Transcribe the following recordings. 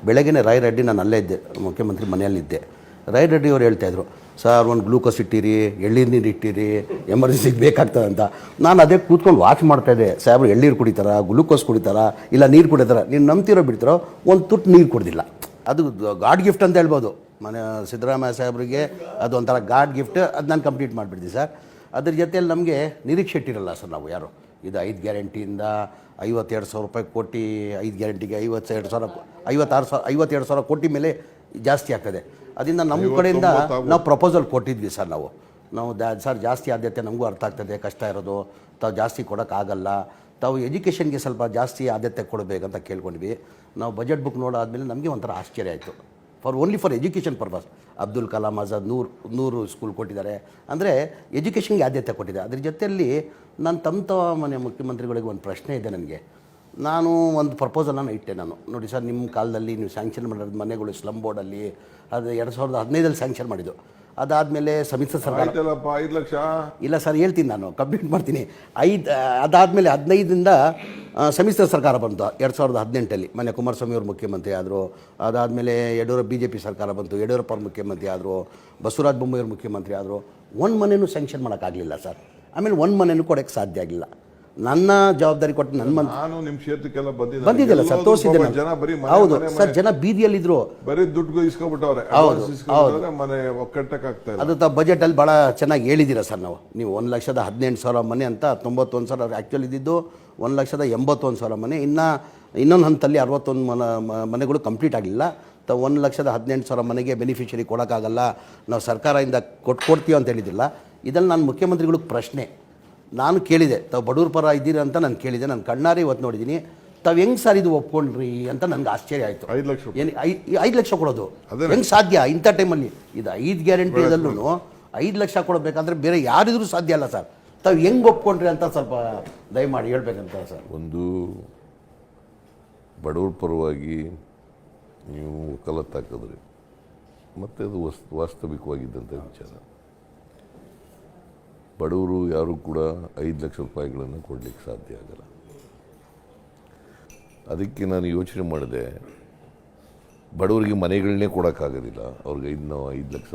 ಬೆಳಗ್ಗೆ ರಾಯ್ ರೆಡ್ಡಿ, ನಾನು ಅಲ್ಲೇ ಇದ್ದೆ, ಮುಖ್ಯಮಂತ್ರಿ ಮನೆಯಲ್ಲಿದ್ದೆ. ರಾಯ್ ರೆಡ್ಡಿ ಅವ್ರು ಹೇಳ್ತಾಯಿದ್ರು, ಸರ್ ಒಂದು ಗ್ಲೂಕೋಸ್ ಇಟ್ಟಿರಿ, ಎಳ್ನೀರು ನೀರು ಇಟ್ಟಿರಿ, ಎಮರ್ಜೆನ್ಸಿಗೆ ಬೇಕಾಗ್ತದೆ ಅಂತ. ನಾನು ಅದೇ ಕೂತ್ಕೊಂಡು ವಾಚ್ ಮಾಡ್ತಾಯಿದ್ದೆ. ಸಾಹೇಬ್ರು ಎಳ್ನೀರು ಕುಡಿತಾರ, ಗ್ಲೂಕೋಸ್ ಕುಡಿತಾರ, ಇಲ್ಲ ನೀರು ಕುಡಿತಾರ. ನೀವು ನಂಬ್ತಿರೋ ಬಿಡ್ತಿರೋ ಒಂದು ತುಟ್ಟು ನೀರು ಕುಡ್ದಿಲ್ಲ. ಅದು ಗಾಡ್ ಗಿಫ್ಟ್ ಅಂತ ಹೇಳ್ಬೋದು. ಮನೆ ಸಿದ್ದರಾಮಯ್ಯ ಸಾಹೇಬ್ರಿಗೆ ಅದು ಒಂಥರ ಗಾಡ್ ಗಿಫ್ಟ್. ಅದು ನಾನು ಕಂಪ್ಲೀಟ್ ಮಾಡಿಬಿಡ್ತೀನಿ ಸರ್. ಅದ್ರ ಜೊತೆಯಲ್ಲಿ ನಮಗೆ ನಿರೀಕ್ಷೆ ಇಟ್ಟಿರಲ್ಲ ಸರ್ ನಾವು ಯಾರು. ಇದು 5 ಗ್ಯಾರಂಟಿಯಿಂದ 52,000 ರೂಪಾಯಿ ಕೋಟಿ, 5 ಗ್ಯಾರಂಟಿಗೆ 52 ಸಾವಿರ ಕೋಟಿ ಮೇಲೆ ಜಾಸ್ತಿ ಆಗ್ತದೆ. ಅದರಿಂದ ನಮ್ಮ ಕಡೆಯಿಂದ ನಾವು ಪ್ರಪೋಸಲ್ ಕೊಟ್ಟಿದ್ವಿ ಸರ್. ನಾವು ಸರ್ ಜಾಸ್ತಿ ಆದ್ಯತೆ ನಮಗೂ ಅರ್ಥ ಆಗ್ತದೆ, ಕಷ್ಟ ಇರೋದು, ತಾವು ಜಾಸ್ತಿ ಕೊಡೋಕ್ಕಾಗಲ್ಲ, ತಾವು ಎಜುಕೇಷನ್ಗೆ ಸ್ವಲ್ಪ ಜಾಸ್ತಿ ಆದ್ಯತೆ ಕೊಡಬೇಕಂತ ಕೇಳ್ಕೊಂಡ್ವಿ. ನಾವು ಬಜೆಟ್ ಬುಕ್ ನೋಡಾದ್ಮೇಲೆ ನಮಗೆ ಒಂಥರ ಆಶ್ಚರ್ಯ ಆಯಿತು. Only for education purpose Abdul Kalam Azad 100 school ಕೊಟ್ಟಿದ್ದಾರೆ. ಅಂದರೆ ಎಜುಕೇಷನ್ಗೆ ಆದ್ಯತೆ ಕೊಟ್ಟಿದ್ದಾರೆ. ಅದ್ರ ಜೊತೆಯಲ್ಲಿ ನಾನು ತಮ್ಮ ಮನೆ ಮುಖ್ಯಮಂತ್ರಿಗಳಿಗೆ ಒಂದು ಪ್ರಶ್ನೆ ಇದೆ ನನಗೆ. ನಾನು ಒಂದು ಪ್ರಪೋಸಲನ್ನು ಇಟ್ಟೆ. ನಾನು ನೋಡಿ ಸರ್, ನಿಮ್ಮ ಕಾಲದಲ್ಲಿ ನೀವು ಸ್ಯಾಂಕ್ಷನ್ ಮಾಡಿರೋದು ಮನೆಗಳು ಸ್ಲಮ್ ಬೋರ್ಡಲ್ಲಿ ಅದು 2015 ಸ್ಯಾಂಕ್ಷನ್ ಮಾಡಿದ್ದು. ಅದಾದಮೇಲೆ ಸಮ್ಮಿಶ್ರ ಸರ್ಕಾರ 5 ಲಕ್ಷ ಇಲ್ಲ ಸರ್, ಹೇಳ್ತೀನಿ, ನಾನು ಕಂಪ್ಲೀಟ್ ಮಾಡ್ತೀನಿ. ಅದಾದಮೇಲೆ 15ರಿಂದ ಸಮ್ಮಿಶ್ರ ಸರ್ಕಾರ ಬಂತು 2018 ಮನೆ ಕುಮಾರಸ್ವಾಮಿ ಅವರು ಮುಖ್ಯಮಂತ್ರಿ ಆದರು. ಅದಾದಮೇಲೆ BJP ಸರ್ಕಾರ ಬಂತು, ಯಡಿಯೂರಪ್ಪ ಅವರು ಮುಖ್ಯಮಂತ್ರಿ ಆದರು, ಬಸವರಾಜ ಬೊಮ್ಮಾಯಿ ಅವರು ಮುಖ್ಯಮಂತ್ರಿ ಆದರು. ಒಂದು ಮನೆಯೂ ಸ್ಯಾಂಕ್ಷನ್ ಮಾಡೋಕ್ಕಾಗಲಿಲ್ಲ ಸರ್. ಆಮೇಲೆ ಒಂದು ಮನೆಯೂ ಕೊಡೋಕ್ಕೆ ಸಾಧ್ಯ ಆಗಿಲ್ಲ. ನನ್ನ ಜವಾಬ್ದಾರಿ ಕೊಟ್ಟು ನಾನು ನಿಮ್ಮ ಕ್ಷೇತ್ರಕ್ಕೆಲ್ಲ ಬಂದಿದ್ದಿಲ್ಲ ಸರ್, ತೋರಿಸಿದ್ದೆ. ಹೌದು ಸರ್, ಜನ ಬೀದಿಯಲ್ಲಿದ್ದರು, ಬರೀ ದುಡ್ಡು ಇಸ್ಕೊಬಿಟ್ಟವ್ರೆ. ಮನೆ ಒಕ್ಕಟ್ಟಕ್ಕಾಗ್ತಾ ಇಲ್ಲ. ಅದು ಬಜೆಟಲ್ಲಿ ಭಾಳ ಚೆನ್ನಾಗಿ ಹೇಳಿದ್ದೀರಾ ಸರ್. ನೀವು 1,18,000 ಮನೆ ಅಂತ 91,000 ಆ್ಯಕ್ಚುಲಿ ಇದ್ದಿದ್ದು 1,81,000 ಮನೆ. ಇನ್ನೊಂದು ಹಂತಲ್ಲಿ 61 ಮನೆಗಳು ಕಂಪ್ಲೀಟ್ ಆಗಲಿಲ್ಲ. 1,18,000 ಮನೆಗೆ ಬೆನಿಫಿಷರಿ ಕೊಡೋಕ್ಕಾಗಲ್ಲ, ನಾವು ಸರ್ಕಾರದಿಂದ ಕೊಡ್ತೀವಿ ಅಂತ ಹೇಳಿದ್ದಿಲ್ಲ. ಇದರಲ್ಲಿ ನಾನು ಮುಖ್ಯಮಂತ್ರಿಗಳಿಗೆ ಪ್ರಶ್ನೆ ನಾನು ಕೇಳಿದೆ, ತಾವು ಬಡವ್ರ ಪರ ಇದ್ದೀರಿ ಅಂತ ನಾನು ಕೇಳಿದೆ. ನಾನು ಕಣ್ಣಾರೆ ಇವತ್ತು ನೋಡಿದ್ದೀನಿ. ತಾವು ಹೆಂಗೆ ಸರ್ ಇದು ಒಪ್ಕೊಂಡ್ರಿ ಅಂತ ನನಗೆ ಆಶ್ಚರ್ಯ ಆಯಿತು. 5 ಲಕ್ಷ ಏನು 5 ಲಕ್ಷ ಕೊಡೋದು ಹೆಂಗೆ ಸಾಧ್ಯ ಇಂಥ ಟೈಮಲ್ಲಿ? ಇದು 5 ಗ್ಯಾರಂಟಿದಲ್ಲೂ 5 ಲಕ್ಷ ಕೊಡಬೇಕಂದ್ರೆ ಬೇರೆ ಯಾರಿದ್ರೂ ಸಾಧ್ಯ ಅಲ್ಲ ಸರ್. ತಾವು ಹೆಂಗೆ ಒಪ್ಕೊಂಡ್ರಿ ಅಂತ ಸ್ವಲ್ಪ ದಯಮಾಡಿ ಹೇಳ್ಬೇಕಂತ ಸರ್. ಒಂದು ಬಡವ್ರ ಪರವಾಗಿ ನೀವು ವಕಾಲತ್ತು ಹಾಕಿದ್ರಿ, ಮತ್ತು ಅದು ವಾಸ್ತವಿಕವಾಗಿದ್ದಂಥ ವಿಚಾರ. ಬಡವರು ಯಾರೂ ಕೂಡ 5 ಲಕ್ಷ ರೂಪಾಯಿಗಳನ್ನು ಕೊಡಲಿಕ್ಕೆ ಸಾಧ್ಯ ಆಗಲ್ಲ. ಅದಕ್ಕೆ ನಾನು ಯೋಚನೆ ಮಾಡಿದೆ, ಬಡವರಿಗೆ ಮನೆಗಳನ್ನೇ ಕೊಡೋಕ್ಕಾಗೋದಿಲ್ಲ, ಅವ್ರಿಗೆ 5 ಲಕ್ಷ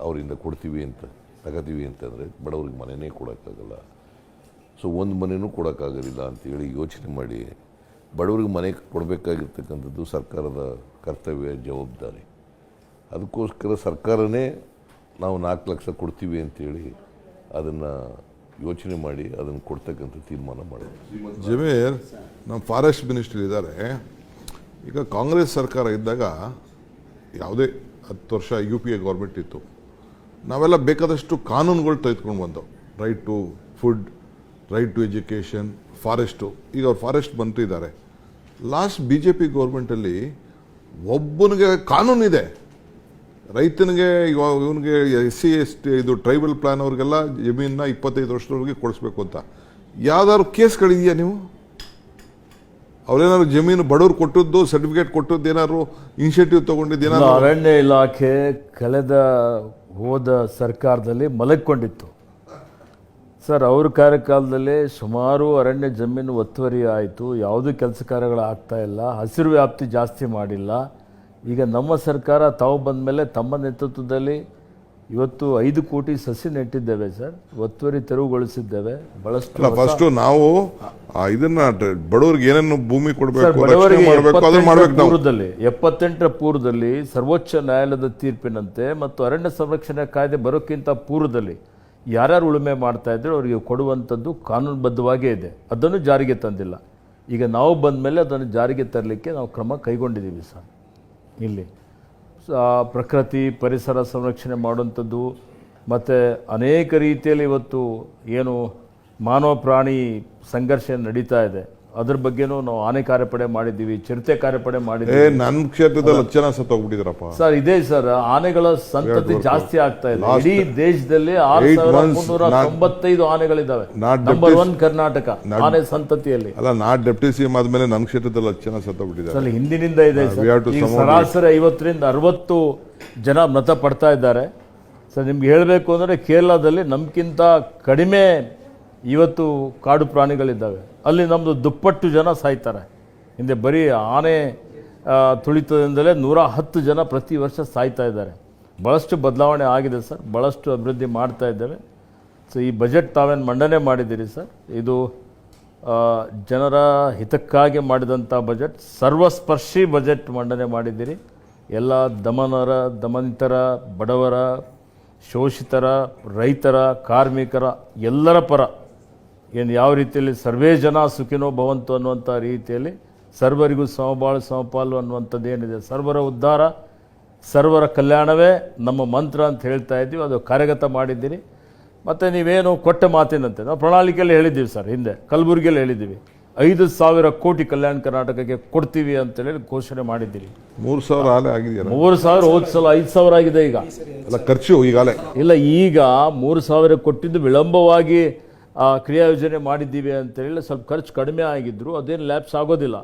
ಅವರಿಂದ ಕೊಡ್ತೀವಿ ಅಂತ ತಗೋತೀವಿ ಅಂತಂದರೆ ಬಡವ್ರಿಗೆ ಮನೆಯೇ ಕೊಡೋಕ್ಕಾಗಲ್ಲ. ಸೊ ಒಂದು ಮನೆಯೂ ಕೊಡೋಕ್ಕಾಗೋದಿಲ್ಲ ಅಂತೇಳಿ ಯೋಚನೆ ಮಾಡಿ, ಬಡವ್ರಿಗೆ ಮನೆ ಕೊಡಬೇಕಾಗಿರ್ತಕ್ಕಂಥದ್ದು ಸರ್ಕಾರದ ಕರ್ತವ್ಯ, ಜವಾಬ್ದಾರಿ. ಅದಕ್ಕೋಸ್ಕರ ಸರ್ಕಾರನೇ ನಾವು 4 ಲಕ್ಷ ಕೊಡ್ತೀವಿ ಅಂತೇಳಿ ಅದನ್ನು ಯೋಚನೆ ಮಾಡಿ ಅದನ್ನು ಕೊಡ್ತಕ್ಕಂಥ ತೀರ್ಮಾನ ಮಾಡಿದ್ವಿ. ಜಮೀರ್ ನಮ್ಮ ಫಾರೆಸ್ಟ್ ಮಿನಿಸ್ಟರ್ ಇದ್ದಾರೆ. ಈಗ ಕಾಂಗ್ರೆಸ್ ಸರ್ಕಾರ ಇದ್ದಾಗ ಯಾವುದೇ 10 ವರ್ಷ UPA ಗೌರ್ಮೆಂಟ್ ಇತ್ತು, ನಾವೆಲ್ಲ ಬೇಕಾದಷ್ಟು ಕಾನೂನುಗಳು ತೆಗೆದುಕೊಂಡು ಬಂದವು. Right to food, right to education, forest. ಈಗ ಅವ್ರು ಫಾರೆಸ್ಟ್ ಮಂತ್ರಿ ಇದ್ದಾರೆ. ಲಾಸ್ಟ್ BJP ಗೌರ್ಮೆಂಟಲ್ಲಿ ಒಬ್ಬನಿಗೆ ಕಾನೂನಿದೆ, ರೈತನಿಗೆ ಇವನಿಗೆ SC ST ಇದು ಟ್ರೈಬಲ್ ಪ್ಲಾನ್ ಅವ್ರಿಗೆಲ್ಲ ಜಮೀನನ್ನ 25 ವರ್ಷದವರೆಗೆ ಕೊಡಿಸ್ಬೇಕು ಅಂತ. ಯಾವ್ದಾದ್ರು ಕೇಸ್ಗಳಿದೆಯಾ? ನೀವು ಅವ್ರೇನಾದ್ರು ಜಮೀನು ಬಡವ್ರು ಕೊಟ್ಟದ್ದು, ಸರ್ಟಿಫಿಕೇಟ್ ಕೊಟ್ಟದ್ದು, ಏನಾದ್ರು ಇನಿಷಿಯೇಟಿವ್ ತಗೊಂಡಿದ್ದು? ಅರಣ್ಯ ಇಲಾಖೆ ಹೋದ ಸರ್ಕಾರದಲ್ಲಿ ಮಲಗಿಕೊಂಡಿತ್ತು ಸರ್. ಅವ್ರ ಕಾರ್ಯಕಾಲದಲ್ಲಿ ಸುಮಾರು ಅರಣ್ಯ ಜಮೀನು ಒತ್ತುವರಿ ಆಯಿತು, ಯಾವುದೂ ಕೆಲಸ ಕಾರ್ಯಗಳು ಆಗ್ತಾ ಇಲ್ಲ, ಹಸಿರು ವ್ಯಾಪ್ತಿ ಜಾಸ್ತಿ ಮಾಡಿಲ್ಲ. ಈಗ ನಮ್ಮ ಸರ್ಕಾರ ತಾವು ಬಂದ ಮೇಲೆ ತಮ್ಮ ನೇತೃತ್ವದಲ್ಲಿ ಇವತ್ತು 5 ಕೋಟಿ ಸಸಿ ನೆಟ್ಟಿದ್ದೇವೆ ಸರ್, ಒತ್ತುವರಿ ತೆರವುಗೊಳಿಸಿದ್ದೇವೆ. ಬಹಳಷ್ಟು ಫಸ್ಟ್ ನಾವು ಇದನ್ನ ಬಡವರಿಗೆ ಏನೇನು ಭೂಮಿ ಕೊಡಬೇಕು, ಬಡವರಿಗೆ 78ರ ಪೂರ್ವದಲ್ಲಿ ಸರ್ವೋಚ್ಚ ನ್ಯಾಯಾಲಯದ ತೀರ್ಪಿನಂತೆ ಮತ್ತು ಅರಣ್ಯ ಸಂರಕ್ಷಣಾ ಕಾಯ್ದೆ ಬರೋಕ್ಕಿಂತ ಪೂರ್ವದಲ್ಲಿ ಯಾರ್ಯಾರು ಉಳುಮೆ ಮಾಡ್ತಾ ಇದ್ರು ಅವರಿಗೆ ಕೊಡುವಂಥದ್ದು ಕಾನೂನುಬದ್ಧವಾಗೇ ಇದೆ. ಅದನ್ನು ಜಾರಿಗೆ ತಂದಿಲ್ಲ. ಈಗ ನಾವು ಬಂದ ಮೇಲೆ ಅದನ್ನು ಜಾರಿಗೆ ತರಲಿಕ್ಕೆ ನಾವು ಕ್ರಮ ಕೈಗೊಂಡಿದ್ದೀವಿ ಸರ್. ಇಲ್ಲಿ ಪ್ರಕೃತಿ ಪರಿಸರ ಸಂರಕ್ಷಣೆ ಮಾಡುವಂಥದ್ದು ಮತ್ತು ಅನೇಕ ರೀತಿಯಲ್ಲಿ ಇವತ್ತು ಏನು ಮಾನವ ಪ್ರಾಣಿ ಸಂಘರ್ಷ ನಡೀತಾ ಇದೆ, ಅದ್ರ ಬಗ್ಗೆನೂ ನಾವು ಆನೆ ಕಾರ್ಯಪಡೆ ಮಾಡಿದ್ದೀವಿ, ಚಿರತೆ ಕಾರ್ಯಪಡೆ ಮಾಡಿದ್ದೀವಿ. ನನ್ನ ಕ್ಷೇತ್ರದಲ್ಲಿ ಚೆನ್ನಾಗಿ ಸತ್ತೋಗ್ಬಿಟ್ಟಿದ್ರಪ್ಪ ಸರ್. ಇದೆ ಸರ್, ಆನೆಗಳ ಸಂತತಿ ಜಾಸ್ತಿ ಆಗ್ತಾ ಇದೆ. ಇಡೀ ದೇಶದಲ್ಲಿ 6,395 ಆನೆಗಳಿದ್ದಾವೆ. ನಂಬರ್ 1 ಕರ್ನಾಟಕ ಆನೆ ಸಂತತಿಯಲ್ಲಿ. ಅಲ್ಲ, ನಾ ಡೆಪ್ಟಿ CM ಆದ್ಮೇಲೆ ನನ್ನ ಕ್ಷೇತ್ರದಲ್ಲಿ ಚೆನ್ನಾಗಿ ಸತ್ತೋಗ್ಬಿಟ್ಟಿದ್ದಾರೆ. ಹಿಂದಿನಿಂದ ಇದೆ ಸರ್. ಸರಾಸರಿ 50ರಿಂದ 60 ಜನ ಮೃತ ಪಡ್ತಾ ಇದ್ದಾರೆ ಸರ್. ನಿಮ್ಗೆ ಹೇಳಬೇಕು ಅಂದರೆ ಕೇರಳದಲ್ಲಿ ನಮ್ಗಿಂತ ಕಡಿಮೆ ಇವತ್ತು ಕಾಡು ಪ್ರಾಣಿಗಳಿದ್ದಾವೆ. ಅಲ್ಲಿ ನಮ್ಮದು ದುಪ್ಪಟ್ಟು ಜನ ಸಾಯ್ತಾರೆ. ಹಿಂದೆ ಬರೀ ಆನೆ ತುಳಿತದಿಂದಲೇ 110 ಜನ ಪ್ರತಿ ವರ್ಷ ಸಾಯ್ತಾ ಇದ್ದಾರೆ. ಭಾಳಷ್ಟು ಬದಲಾವಣೆ ಆಗಿದೆ ಸರ್, ಭಾಳಷ್ಟು ಅಭಿವೃದ್ಧಿ ಮಾಡ್ತಾ ಇದ್ದೇವೆ. ಸೊ ಈ ಬಜೆಟ್ ತಾವೇನು ಮಂಡನೆ ಮಾಡಿದ್ದೀರಿ ಸರ್, ಇದು ಜನರ ಹಿತಕ್ಕಾಗಿ ಮಾಡಿದಂಥ ಬಜೆಟ್, ಸರ್ವಸ್ಪರ್ಶಿ ಬಜೆಟ್ ಮಂಡನೆ ಮಾಡಿದ್ದೀರಿ. ಎಲ್ಲ ದಮನಿತರ, ಬಡವರ, ಶೋಷಿತರ, ರೈತರ, ಕಾರ್ಮಿಕರ ಎಲ್ಲರ ಪರ ಏನು ಯಾವ ರೀತಿಯಲ್ಲಿ ಸರ್ವೇ ಜನ ಸುಖಿನೋ ಭವಂತು ಅನ್ನುವಂಥ ರೀತಿಯಲ್ಲಿ ಸರ್ವರಿಗೂ ಸಮಬಾಳು ಸಮಪಾಲು ಅನ್ನುವಂಥದ್ದು ಏನಿದೆ, ಸರ್ವರ ಉದ್ಧಾರ ಸರ್ವರ ಕಲ್ಯಾಣವೇ ನಮ್ಮ ಮಂತ್ರ ಅಂತ ಹೇಳ್ತಾ ಇದ್ದೀವಿ. ಅದು ಕಾರ್ಯಗತ ಮಾಡಿದ್ದೀರಿ. ಮತ್ತು ನೀವೇನು ಕೊಟ್ಟ ಮಾತಿನಂತೆ ನಾವು ಪ್ರಣಾಳಿಕೆಯಲ್ಲಿ ಹೇಳಿದ್ದೀವಿ ಸರ್, ಹಿಂದೆ ಕಲಬುರಗಿಯಲ್ಲಿ ಹೇಳಿದ್ದೀವಿ 5,000 ಕೋಟಿ ಕಲ್ಯಾಣ ಕರ್ನಾಟಕಕ್ಕೆ ಕೊಡ್ತೀವಿ ಅಂತೇಳಿ ಘೋಷಣೆ ಮಾಡಿದ್ದೀರಿ. 3,000 ಆಲೆ ಆಗಿದೆಯಲ್ಲ, 3,000 ಹೋದ ಸಲ 5,000 ಆಗಿದೆ. ಈಗ ಅಲ್ಲ ಖರ್ಚು ಈಗಾಗಲೇ ಇಲ್ಲ, ಈಗ 3,000 ಕೊಟ್ಟಿದ್ದು ವಿಳಂಬವಾಗಿ ಕ್ರಿಯಾ ಯೋಜನೆ ಮಾಡಿದ್ದೀವಿ ಅಂತೇಳಿ ಸ್ವಲ್ಪ ಖರ್ಚು ಕಡಿಮೆ ಆಗಿದ್ರು, ಅದೇನು ಲ್ಯಾಪ್ಸ್ ಆಗೋದಿಲ್ಲ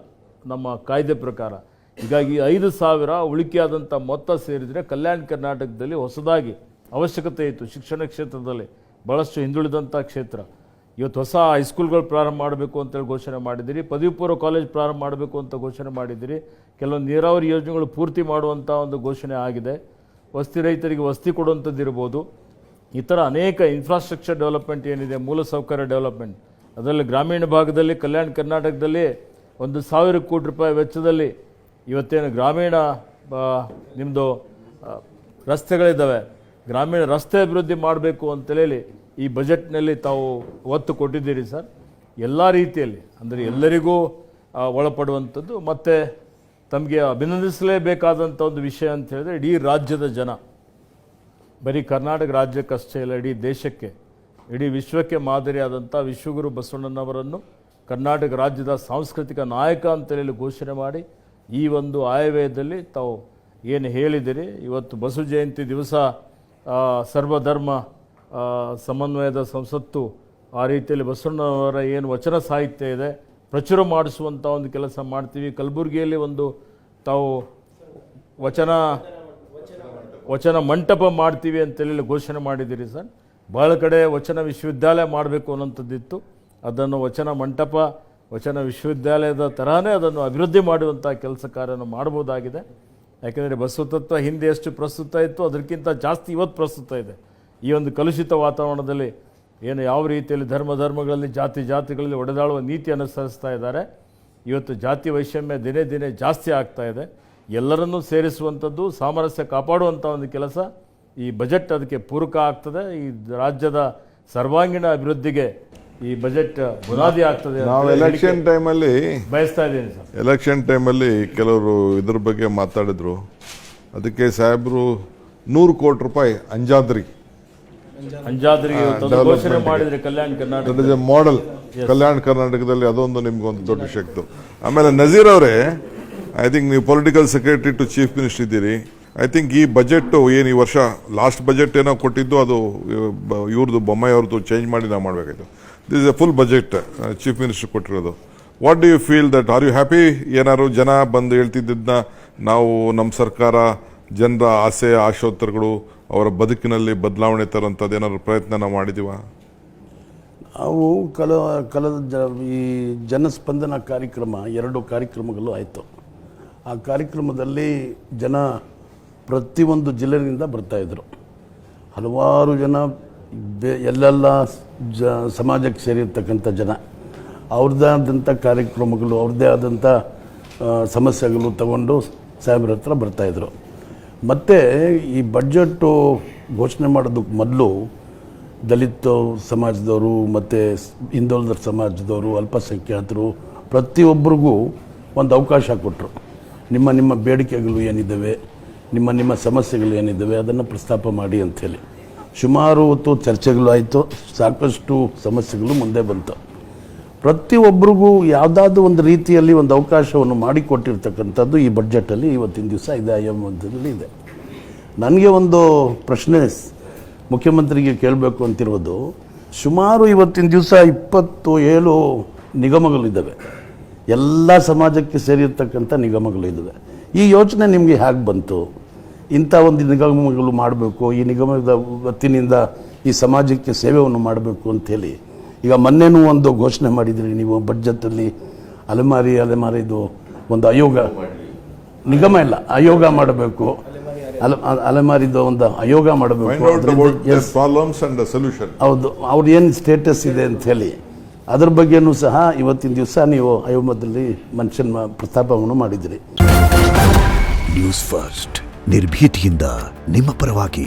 ನಮ್ಮ ಕಾಯ್ದೆ ಪ್ರಕಾರ. ಹೀಗಾಗಿ 5,000 ಉಳಿಕೆಯಾದಂಥ ಮೊತ್ತ ಸೇರಿದರೆ ಕಲ್ಯಾಣ ಕರ್ನಾಟಕದಲ್ಲಿ ಹೊಸದಾಗಿ ಅವಶ್ಯಕತೆ ಇತ್ತು. ಶಿಕ್ಷಣ ಕ್ಷೇತ್ರದಲ್ಲಿ ಭಾಳಷ್ಟು ಹಿಂದುಳಿದಂಥ ಕ್ಷೇತ್ರ. ಇವತ್ತು ಹೊಸ ಹೈಸ್ಕೂಲ್ಗಳು ಪ್ರಾರಂಭ ಮಾಡಬೇಕು ಅಂತೇಳಿ ಘೋಷಣೆ ಮಾಡಿದ್ದೀರಿ, ಪದವಿ ಪೂರ್ವ ಕಾಲೇಜ್ ಪ್ರಾರಂಭ ಮಾಡಬೇಕು ಅಂತ ಘೋಷಣೆ ಮಾಡಿದ್ದೀರಿ, ಕೆಲವೊಂದು ನೀರಾವರಿ ಯೋಜನೆಗಳು ಪೂರ್ತಿ ಮಾಡುವಂಥ ಒಂದು ಘೋಷಣೆ ಆಗಿದೆ. ವಸತಿ ರೈತರಿಗೆ ವಸತಿ ಕೊಡುವಂಥದ್ದು ಇರ್ಬೋದು. ಈ ಥರ ಅನೇಕ ಇನ್ಫ್ರಾಸ್ಟ್ರಕ್ಚರ್ ಡೆವಲಪ್ಮೆಂಟ್ ಏನಿದೆ, ಮೂಲಸೌಕರ್ಯ ಡೆವಲಪ್ಮೆಂಟ್, ಅದರಲ್ಲಿ ಗ್ರಾಮೀಣ ಭಾಗದಲ್ಲಿ ಕಲ್ಯಾಣ ಕರ್ನಾಟಕದಲ್ಲಿ 1,000 ಕೋಟಿ ರೂಪಾಯಿ ವೆಚ್ಚದಲ್ಲಿ ಇವತ್ತೇನು ಗ್ರಾಮೀಣ ನಿಮ್ಮದು ರಸ್ತೆಗಳಿದ್ದಾವೆ, ಗ್ರಾಮೀಣ ರಸ್ತೆ ಅಭಿವೃದ್ಧಿ ಮಾಡಬೇಕು ಅಂತೇಳಿ ಈ ಬಜೆಟ್ನಲ್ಲಿ ತಾವು ಒತ್ತು ಕೊಟ್ಟಿದ್ದೀರಿ ಸರ್. ಎಲ್ಲ ರೀತಿಯಲ್ಲಿ ಅಂದರೆ ಎಲ್ಲರಿಗೂ ಒಳಪಡುವಂಥದ್ದು. ಮತ್ತು ತಮಗೆ ಅಭಿನಂದಿಸಲೇಬೇಕಾದಂಥ ಒಂದು ವಿಷಯ ಅಂತ ಹೇಳಿದ್ರೆ, ಇಡೀ ರಾಜ್ಯದ ಜನ, ಬರೀ ಕರ್ನಾಟಕ ರಾಜ್ಯಕ್ಕಷ್ಟೇ ಇಲ್ಲ, ಇಡೀ ದೇಶಕ್ಕೆ, ಇಡೀ ವಿಶ್ವಕ್ಕೆ ಮಾದರಿಯಾದಂಥ ವಿಶ್ವಗುರು ಬಸವಣ್ಣನವರನ್ನು ಕರ್ನಾಟಕ ರಾಜ್ಯದ ಸಾಂಸ್ಕೃತಿಕ ನಾಯಕ ಅಂತೇಳಿ ಘೋಷಣೆ ಮಾಡಿ ಈ ಒಂದು ಆಯವ್ಯಯದಲ್ಲಿ ತಾವು ಏನು ಹೇಳಿದಿರಿ. ಇವತ್ತು ಬಸವ ಜಯಂತಿ ದಿವಸ ಸರ್ವಧರ್ಮ ಸಮನ್ವಯದ ಸಂಸತ್ತು, ಆ ರೀತಿಯಲ್ಲಿ ಬಸವಣ್ಣನವರ ಏನು ವಚನ ಸಾಹಿತ್ಯ ಇದೆ ಪ್ರಚುರ ಮಾಡಿಸುವಂಥ ಒಂದು ಕೆಲಸ ಮಾಡ್ತೀವಿ. ಕಲಬುರಗಿಯಲ್ಲಿ ಒಂದು ತಾವು ವಚನ ಮಂಟಪ ಮಾಡ್ತೀವಿ ಅಂತೇಳಿ ಘೋಷಣೆ ಮಾಡಿದ್ದೀರಿ ಸರ್. ಭಾಳ ಕಡೆ ವಚನ ವಿಶ್ವವಿದ್ಯಾಲಯ ಮಾಡಬೇಕು ಅನ್ನೋಂಥದ್ದಿತ್ತು, ಅದನ್ನು ವಚನ ಮಂಟಪ, ವಚನ ವಿಶ್ವವಿದ್ಯಾಲಯದ ತರಹನೇ ಅದನ್ನು ಅಭಿವೃದ್ಧಿ ಮಾಡುವಂಥ ಕೆಲಸ ಕಾರ್ಯವನ್ನು ಮಾಡ್ಬೋದಾಗಿದೆ. ಯಾಕೆಂದರೆ ಬಸವತತ್ವ ಹಿಂದೆ ಎಷ್ಟು ಪ್ರಸ್ತುತ ಇತ್ತು ಅದಕ್ಕಿಂತ ಜಾಸ್ತಿ ಇವತ್ತು ಪ್ರಸ್ತುತ ಇದೆ. ಈ ಒಂದು ಕಲುಷಿತ ವಾತಾವರಣದಲ್ಲಿ ಏನು ಯಾವ ರೀತಿಯಲ್ಲಿ ಧರ್ಮಗಳಲ್ಲಿ ಜಾತಿಗಳಲ್ಲಿ ಒಡೆದಾಳುವ ನೀತಿ ಅನುಸರಿಸ್ತಾ ಇದ್ದಾರೆ. ಇವತ್ತು ಜಾತಿ ವೈಷಮ್ಯ ದಿನೇ ದಿನೇ ಜಾಸ್ತಿ ಆಗ್ತಾ ಇದೆ. ಎಲ್ಲರನ್ನೂ ಸೇರಿಸುವಂಥದ್ದು, ಸಾಮರಸ್ಯ ಕಾಪಾಡುವಂಥ ಒಂದು ಕೆಲಸ ಈ ಬಜೆಟ್ ಅದಕ್ಕೆ ಪೂರಕ ಆಗ್ತದೆ. ಈ ರಾಜ್ಯದ ಸರ್ವಾಂಗೀಣ ಅಭಿವೃದ್ಧಿಗೆ ಈ ಬಜೆಟ್ ಬುನಾದಿ ಆಗ್ತದೆ. ನಾವು ಎಲೆಕ್ಷನ್ ಟೈಮಲ್ಲಿ ಬಯಸ್ತಾ ಇದ್ದೀನಿ ಸರ್. ಎಲೆಕ್ಷನ್ ಟೈಮಲ್ಲಿ ಕೆಲವರು ಇದ್ರ ಬಗ್ಗೆ ಮಾತಾಡಿದ್ರು. ಅದಕ್ಕೆ ಸಾಹೇಬರು 100 ಕೋಟಿ ರೂಪಾಯಿ ಅಂಜಾದ್ರಿಗೆ ಘೋಷಣೆ ಮಾಡಿದ್ರೆ ಕಲ್ಯಾಣ ಕರ್ನಾಟಕ ಮಾಡೆಲ್ ಕಲ್ಯಾಣ ಕರ್ನಾಟಕದಲ್ಲಿ ಅದೊಂದು ನಿಮ್ಗೊಂದು ದೊಡ್ಡ ಶಕ್ತಿ. ಆಮೇಲೆ ನಜೀರ್ ಅವರೇ, ಐ ಥಿಂಕ್ ನೀವು political secretary to chief minister ಇದ್ದೀರಿ. ಐ ಥಿಂಕ್ ಈ ಬಜೆಟ್ ಏನು ಈ ವರ್ಷ ಲಾಸ್ಟ್ ಬಜೆಟ್ ಏನೋ ಕೊಟ್ಟಿದ್ದು ಅದು ಇವ್ರದ್ದು ಬೊಮ್ಮಾಯಿ ಅವ್ರದ್ದು ಚೇಂಜ್ ಮಾಡಿ ನಾವು ಮಾಡಬೇಕಾಯ್ತು. This is a full budget chief minister ಕೊಟ್ಟಿರೋದು. What do you feel that, are you happy? ಏನಾದ್ರು ಜನ ಬಂದು ಹೇಳ್ತಿದ್ದನ್ನ ನಾವು ನಮ್ಮ ಸರ್ಕಾರ ಜನರ ಆಸೆ ಆಶೋತ್ತರಗಳು ಅವರ ಬದುಕಿನಲ್ಲಿ ಬದಲಾವಣೆ ತರೋಂಥದ್ದು ಏನಾದ್ರು ಪ್ರಯತ್ನ ನಾವು ಮಾಡಿದೀವ? ನಾವು ಈ ಜನಸ್ಪಂದನ ಕಾರ್ಯಕ್ರಮ 2 ಕಾರ್ಯಕ್ರಮಗಳು ಆಯಿತು. ಆ ಕಾರ್ಯಕ್ರಮದಲ್ಲಿ ಜನ ಪ್ರತಿಯೊಂದು ಜಿಲ್ಲೆಯಿಂದ ಬರ್ತಾಯಿದ್ರು. ಹಲವಾರು ಜನ ಎಲ್ಲೆಲ್ಲ ಸಮಾಜಕ್ಕೆ ಸೇರಿರ್ತಕ್ಕಂಥ ಜನ ಅವ್ರದ್ದೇ ಆದಂಥ ಕಾರ್ಯಕ್ರಮಗಳು, ಅವ್ರದ್ದೇ ಆದಂಥ ಸಮಸ್ಯೆಗಳು ತಗೊಂಡು ಸಾಹೇಬ್ರ ಹತ್ರ ಬರ್ತಾಯಿದ್ರು. ಮತ್ತು ಈ ಬಡ್ಜೆಟ್ಟು ಘೋಷಣೆ ಮಾಡೋದಕ್ಕೆ ಮೊದಲು ದಲಿತ ಸಮಾಜದವರು ಮತ್ತು ಹಿಂದುಳಿದ ಸಮಾಜದವರು, ಅಲ್ಪಸಂಖ್ಯಾತರು ಪ್ರತಿಯೊಬ್ಬರಿಗೂ ಒಂದು ಅವಕಾಶ ಕೊಟ್ಟರು. ನಿಮ್ಮ ಬೇಡಿಕೆಗಳು ಏನಿದ್ದಾವೆ, ನಿಮ್ಮ ಸಮಸ್ಯೆಗಳು ಏನಿದ್ದಾವೆ ಅದನ್ನು ಪ್ರಸ್ತಾಪ ಮಾಡಿ ಅಂಥೇಳಿ ಸುಮಾರು ಹೊತ್ತು ಚರ್ಚೆಗಳು ಆಯಿತು. ಸಾಕಷ್ಟು ಸಮಸ್ಯೆಗಳು ಮುಂದೆ ಬಂತು. ಪ್ರತಿಯೊಬ್ಬರಿಗೂ ಯಾವುದಾದ್ರೂ ಒಂದು ರೀತಿಯಲ್ಲಿ ಒಂದು ಅವಕಾಶವನ್ನು ಮಾಡಿಕೊಟ್ಟಿರ್ತಕ್ಕಂಥದ್ದು ಈ ಬಡ್ಜೆಟಲ್ಲಿ ಇವತ್ತಿನ ದಿವಸ ಇದೆ, ಆಯವ್ಯಯದಲ್ಲಿ ಇದೆ. ನನಗೆ ಒಂದು ಪ್ರಶ್ನೆ ಮುಖ್ಯಮಂತ್ರಿಗೆ ಕೇಳಬೇಕು ಅಂತಿರೋದು, ಸುಮಾರು ಇವತ್ತಿನ ದಿವಸ 27 ನಿಗಮಗಳಿದ್ದಾವೆ, ಎಲ್ಲ ಸಮಾಜಕ್ಕೆ ಸೇರಿರ್ತಕ್ಕಂಥ ನಿಗಮಗಳಿದ್ದಾವೆ. ಈ ಯೋಚನೆ ನಿಮಗೆ ಹೇಗೆ ಬಂತು? ಇಂಥ ಒಂದು ನಿಗಮಗಳು ಮಾಡಬೇಕು, ಈ ನಿಗಮದ ವತಿನಿಂದ ಈ ಸಮಾಜಕ್ಕೆ ಸೇವೆಯನ್ನು ಮಾಡಬೇಕು ಅಂಥೇಳಿ ಈಗ ಮೊನ್ನೆನೂ ಒಂದು ಘೋಷಣೆ ಮಾಡಿದ್ರಿ ನೀವು ಬಡ್ಜೆಟಲ್ಲಿ, ಅಲೆಮಾರಿದು ಒಂದು ಆಯೋಗ ನಿಗಮ ಇಲ್ಲ, ಆಯೋಗ ಮಾಡಬೇಕು. ಅಲೆಮಾರಿದ ಒಂದು ಆಯೋಗ ಮಾಡಬೇಕು. Find out about the problems and the solution. ಹೌದು, ಅವ್ರು ಏನು ಸ್ಟೇಟಸ್ ಇದೆ ಅಂತ ಹೇಳಿ ಅದ್ರ ಬಗ್ಗೆನೂ ಸಹ ಇವತ್ತಿನ ದಿವಸ ನೀವು ಆಯೋಗದಲ್ಲಿ ಮನುಷ್ಯನ ಪ್ರಸ್ತಾಪವನ್ನು ಮಾಡಿದಿರಿ. ನ್ಯೂಸ್ ಫಸ್ಟ್ ನಿರ್ಭೀತಿಯಿಂದ ನಿಮ್ಮ ಪರವಾಗಿ.